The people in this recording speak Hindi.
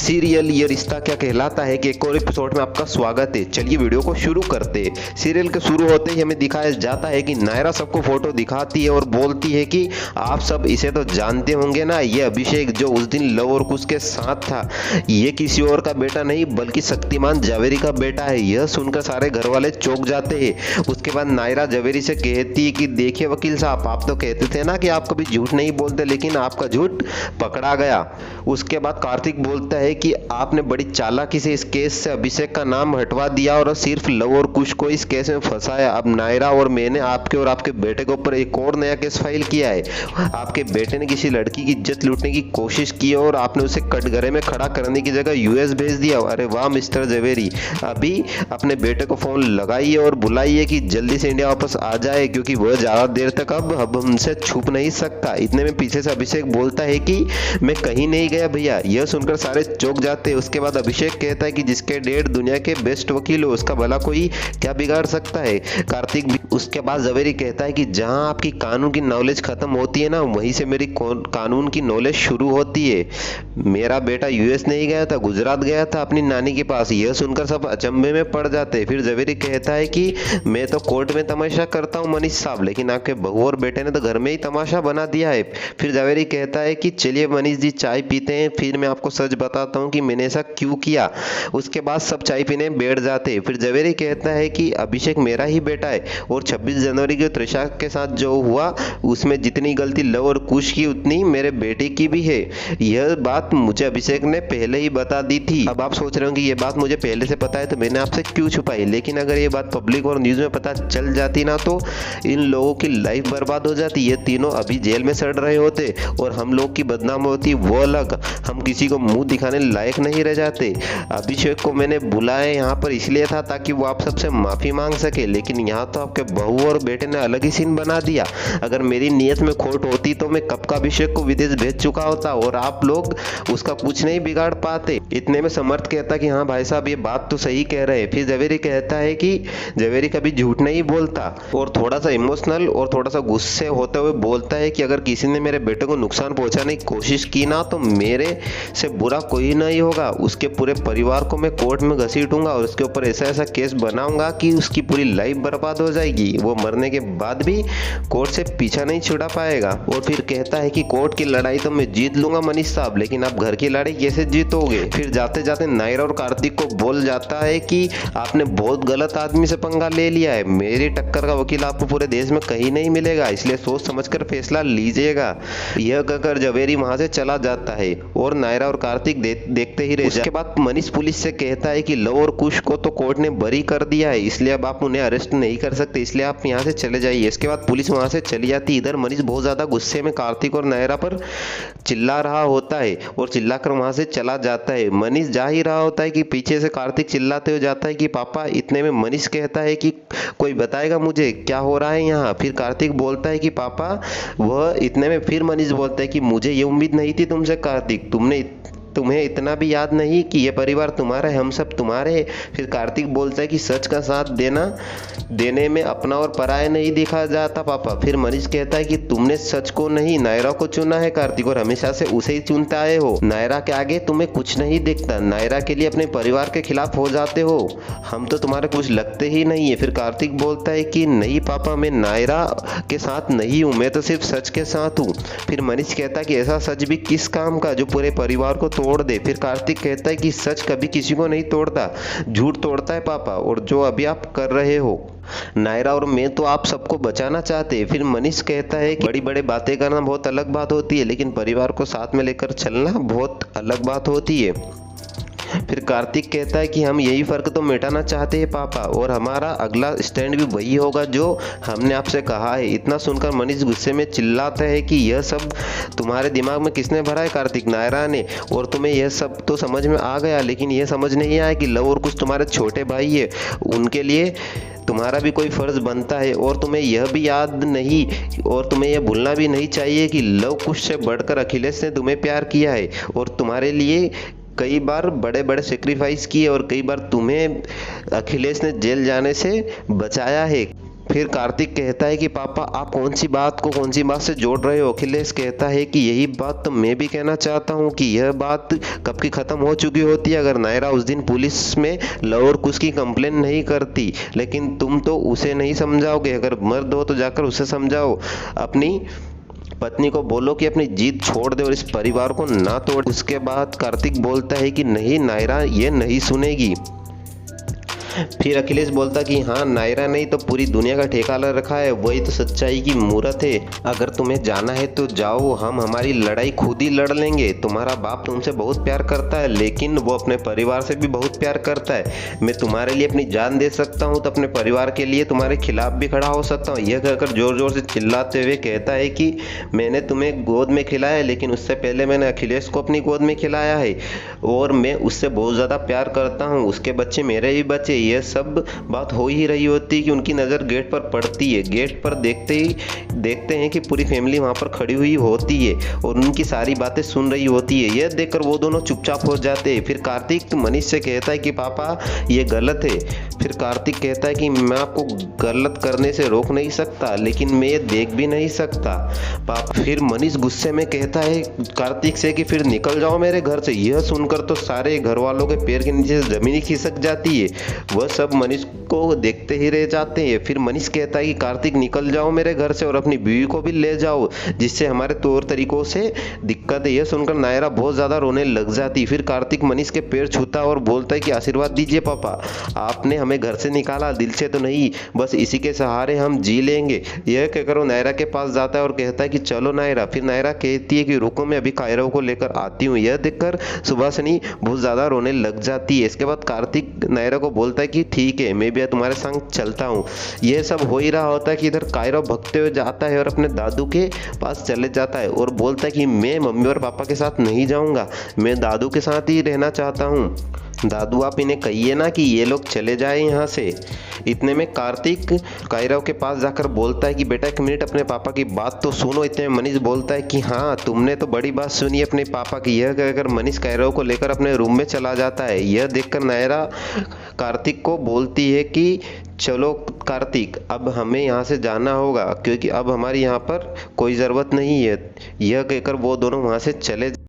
सीरियल ये रिश्ता क्या कहलाता है कि एक और एपिसोड में आपका स्वागत है। चलिए वीडियो को शुरू करते हैं। सीरियल के शुरू होते ही हमें दिखाया जाता है कि नायरा सबको फोटो दिखाती है और बोलती है कि आप सब इसे तो जानते होंगे ना, ये अभिषेक जो उस दिन लव और कुश के साथ था, ये किसी और का बेटा नहीं बल्कि शक्तिमान जवेरी का बेटा है। यह सुनकर सारे घर वाले चौंक जाते हैं। उसके बाद नायरा जवेरी से कहती है कि देखिए वकील साहब, आप तो कहते थे ना कि आप कभी झूठ नहीं बोलते, लेकिन आपका झूठ पकड़ा गया। उसके बाद कार्तिक बोलता है कि आपने बड़ी चालाकी से इस केस से अभिषेक का नाम हटवा दिया और सिर्फ लव और कुश को इस केस में फंसाया। अब नायरा और मैंने आपके और आपके बेटे के ऊपर एक और नया केस फाइल किया है। आपके बेटे ने किसी लड़की की इज्जत लूटने की कोशिश की और आपने उसे कटघरे में खड़ा करने की जगह यूएस भेज दिया। अरे वाह मिस्टर जवेरी, अभी अपने बेटे को फोन लगाइए और बुलाइए कि जल्दी से इंडिया वापस आ जाए, क्योंकि वह ज्यादा देर तक अब हमसे छुप नहीं सकता। इतने में पीछे से अभिषेक बोलता है कि मैं कहीं नहीं गया भैया। यह सुनकर सारे चौंक जाते हैं। उसके बाद अभिषेक कहता है कि जिसके डैड दुनिया के बेस्ट वकील हो, उसका भला कोई क्या बिगाड़ सकता है। कार्तिक भी उसके बाद जवेरी कहता है कि जहां आपकी कानून की नॉलेज खत्म होती है ना, वहीं से मेरी कानून की नॉलेज शुरू होती है। मेरा बेटा यूएस नहीं गया था, गुजरात गया था अपनी नानी के पास। यह सुनकर सब अचंभे में पड़ जाते हैं। फिर जवेरी कहता है कि मैं तो कोर्ट में तमाशा करता हूँ मनीष साहब, लेकिन आपके बहू और बेटे ने तो घर में ही तमाशा बना दिया है। फिर जवेरी कहता है कि चलिए मनीष जी चाय पीते हैं, फिर मैं आपको सच बताता हूँ कि मैंने ऐसा क्यों किया। उसके बाद सब चाय पीने बैठ जाते हैं। फिर जवेरी कहता है कि अभिषेक मेरा ही बेटा है और 26 जनवरी को त्रिशा के साथ जो हुआ उसमें जितनी गलती लव और कुश की उतनी मेरे बेटे की भी है। यह बात मुझे अभिषेक ने पहले ही बता दी थी। अब आप सोच रहे हो कि यह बात मुझे पहले से पता है तो मैंने आपसे क्यों छुपाई, लेकिन अगर ये बात पब्लिक और न्यूज में पता चल जाती ना तो इन लोगों की लाइफ बर्बाद हो जाती। ये तीनों अभी जेल में सड़ रहे होते और हम लोग की बदनाम होती वो अलग, हम किसी को मुंह दिखाने लायक नहीं रह जाते। अभिषेक को मैंने बुलाया यहाँ पर इसलिए था ताकि वो आप सबसे माफी मांग सके, लेकिन यहाँ तो आपके बहू और बेटे ने अलग ही सीन बना दिया। अगर मेरी नीयत में खोट होती तो मैं कब का अभिषेक को विदेश भेज चुका होता और आप लोग उसका कुछ नहीं बिगाड़ पाते। इतने में समर्थ कहता कि हाँ भाई साहब ये बात तो सही कह रहे हैं। फिर जवेरी कहता है कि जवेरी कभी झूठ नहीं बोलता और थोड़ा सा इमोशनल और थोड़ा सा गुस्से होते हुए बोलता है कि अगर किसी ने मेरे बेटे को नुकसान पहुंचाने की कोशिश की ना तो मेरे से बुरा कोई नहीं होगा। उसके पूरे परिवार को मैं कोर्ट में घसीटूंगा और उसके ऊपर ऐसा ऐसा केस बनाऊंगा कि उसकी पूरी लाइफ बर्बाद हो जाएगी। वो मरने के बाद भी कोर्ट से पीछा नहीं छुड़ा पाएगा। और फिर कहता है कि कोर्ट की लड़ाई तो मैं जीत लूंगा मनीष साहब, लेकिन आप घर की लड़ाई कैसे जीतोगे। फिर जाते जाते नायरा और कार्तिक को बोल जाता है कि आपने बहुत गलत आदमी से पंगा ले लिया है। मेरी टक्कर का वकील आपको पूरे देश में कहीं नहीं मिलेगा, इसलिए सोच समझकर फैसला लीजिएगा। यह कहकर जवेरी वहां से चला जाता है और नायरा और कार्तिक देखते ही रहे। उसके बाद मनीष पुलिस से कहता है कि लव और कुश को तो कोर्ट ने बरी कर दिया है, इसलिए अब आप उन्हें अरेस्ट नहीं कर सकते, इसलिए आप यहाँ से चले जाइए। इसके बाद पुलिस वहां से चली जाती है। इधर मनीष बहुत ज्यादा गुस्से में कार्तिक और नायरा पर चिल्ला रहा होता है और चिल्लाकर वहां से चला जाता है। मनीष जा ही रहा होता है कि पीछे से कार्तिक चिल्लाते हुए जाता है कि पापा। इतने में मनीष कहता है कि कोई बताएगा मुझे क्या हो रहा है यहाँ। फिर कार्तिक बोलता है कि पापा वह। इतने में फिर मनीष बोलता है कि मुझे ये उम्मीद नहीं थी तुमसे कार्तिक, तुम्हें इतना भी याद नहीं कि ये परिवार तुम्हारा है, हम सब तुम्हारे हैं। फिर कार्तिक बोलता है कि सच का साथ देने में अपना और पराया नहीं देखा जाता पापा। फिर मनीष कहता है कि तुमने सच को नहीं नायरा को चुना है कार्तिक, और हमेशा से उसे ही चुनते आए हो। नायरा के आगे तुम्हें कुछ नहीं दिखता, नायरा के लिए अपने परिवार के खिलाफ हो जाते हो, हम तो तुम्हारे कुछ लगते ही नहीं है। फिर कार्तिक बोलता है कि नहीं पापा, मैं नायरा के साथ नहीं हूँ, मैं तो सिर्फ सच के साथ हूँ। फिर मनीष कहता है कि ऐसा सच भी किस काम का जो पूरे परिवार को तोड़ दे। फिर कार्तिक कहता है कि सच कभी किसी को नहीं तोड़ता, झूठ तोड़ता है पापा, और जो अभी आप कर रहे हो। नायरा और मैं तो आप सबको बचाना चाहते हैं। फिर मनीष कहता है कि बड़ी बड़ी बातें करना बहुत अलग बात होती है, लेकिन परिवार को साथ में लेकर चलना बहुत अलग बात होती है। फिर कार्तिक कहता है कि हम यही फर्क तो मिटाना चाहते हैं पापा, और हमारा अगला स्टैंड भी वही होगा जो हमने आपसे कहा है। इतना सुनकर मनीष गुस्से में चिल्लाता है कि यह सब तुम्हारे दिमाग में किसने भरा है कार्तिक, नायरा ने। और तुम्हें यह सब तो समझ में आ गया, लेकिन यह समझ नहीं आया कि लव और कुछ तुम्हारे छोटे भाई है, उनके लिए तुम्हारा भी कोई फर्ज बनता है। और तुम्हें यह भी याद नहीं और तुम्हें यह भूलना भी नहीं चाहिए कि लव कुश से बढ़कर अखिलेश ने तुम्हें प्यार किया है और तुम्हारे लिए कई बार बड़े बड़े सेक्रीफाइस किए और कई बार तुम्हें अखिलेश ने जेल जाने से बचाया है। फिर कार्तिक कहता है कि पापा आप कौन सी बात से जोड़ रहे हो। अखिलेश कहता है कि यही बात तो मैं भी कहना चाहता हूँ कि यह बात कब की खत्म हो चुकी होती है अगर नायरा उस दिन पुलिस में लव और कुछ की कंप्लेन नहीं करती। लेकिन तुम तो उसे नहीं समझाओगे, अगर मर्द हो तो जाकर उसे समझाओ। अपनी पत्नी को बोलो कि अपनी जीत छोड़ दे और इस परिवार को ना तोड़। उसके बाद कार्तिक बोलता है कि नहीं नायरा ये नहीं सुनेगी। फिर अखिलेश बोलता कि हाँ नायरा नहीं तो पूरी दुनिया का ठेका ले रखा है, वही तो सच्चाई की मूरत है। अगर तुम्हें जाना है तो जाओ, हम हमारी लड़ाई खुद ही लड़ लेंगे। तुम्हारा बाप तुमसे बहुत प्यार करता है लेकिन वो अपने परिवार से भी बहुत प्यार करता है। मैं तुम्हारे लिए अपनी जान दे सकता हूँ तो अपने परिवार के लिए तुम्हारे खिलाफ भी खड़ा हो सकता हूँ। यह कहकर जोर जोर से चिल्लाते हुए कहता है कि मैंने तुम्हें गोद में खिलाया लेकिन उससे पहले मैंने अखिलेश को अपनी गोद में खिलाया है और मैं उससे बहुत ज़्यादा प्यार करता हूँ, उसके बच्चे मेरे भी बच्चे। यह सब बात हो ही रही होती है कि उनकी नज़र गेट पर पड़ती है। गेट पर देखते हैं कि पूरी फैमिली वहाँ पर खड़ी हुई होती है और उनकी सारी बातें सुन रही होती है। यह देखकर वो दोनों चुपचाप हो जाते हैं। फिर कार्तिक मनीष से कहता है कि पापा ये गलत है। फिर कार्तिक कहता है कि मैं आपको गलत करने से रोक नहीं सकता लेकिन मैं ये देख भी नहीं सकता पापा। फिर मनीष गुस्से में कहता है कार्तिक से कि फिर निकल जाओ मेरे घर से। यह सुनकर तो सारे घर वालों के पैर के नीचे से जमीन ही खिसक जाती है, वह सब मनीष को देखते ही रह जाते हैं। फिर मनीष कहता है कि कार्तिक निकल जाओ मेरे घर से और अपनी बीवी को भी ले जाओ जिससे हमारे तौर तरीकों से दिक्कत है। यह सुनकर नायरा बहुत ज़्यादा रोने लग जाती। फिर कार्तिक मनीष के पैर छूता और बोलता है कि आशीर्वाद दीजिए पापा, आपने हमें घर से निकाला, दिल से तो नहीं, बस इसी के सहारे हम जी लेंगे। यह कहकर वो नायरा के पास जाता है और कहता है कि चलो नायरा। फिर नायरा कहती है कि रुको मैं अभी कायरव को लेकर आती हूँ। यह देखकर सुभाषिनी बहुत ज़्यादा रोने लग जाती है। इसके बाद कार्तिक नायरा को बोलता है कि ठीक है मैं भी तुम्हारे संग चलता हूँ। यह सब हो ही रहा होता है कि इधर कायरव भगते हुए जाता है और अपने दादू के पास चले जाता है और बोलता है कि मैं मम्मी और पापा के साथ नहीं जाऊँगा, मैं दादू के साथ ही रहना चाहता हूँ। दादू आप इन्हें कहिए ना कि ये लोग चले जाए यहाँ से। इतने में कार्तिक कायरव के पास जाकर बोलता है कि बेटा एक मिनट अपने पापा की बात तो सुनो। इतने में मनीष बोलता है कि हाँ तुमने तो बड़ी बात सुनी अपने पापा की। यह कहकर मनीष कायरव को लेकर अपने रूम में चला जाता है। यह देखकर नायरा कार्तिक को बोलती है कि चलो कार्तिक अब हमें यहाँ से जाना होगा क्योंकि अब हमारी यहाँ पर कोई ज़रूरत नहीं है। यह कहकर वो दोनों वहाँ से चले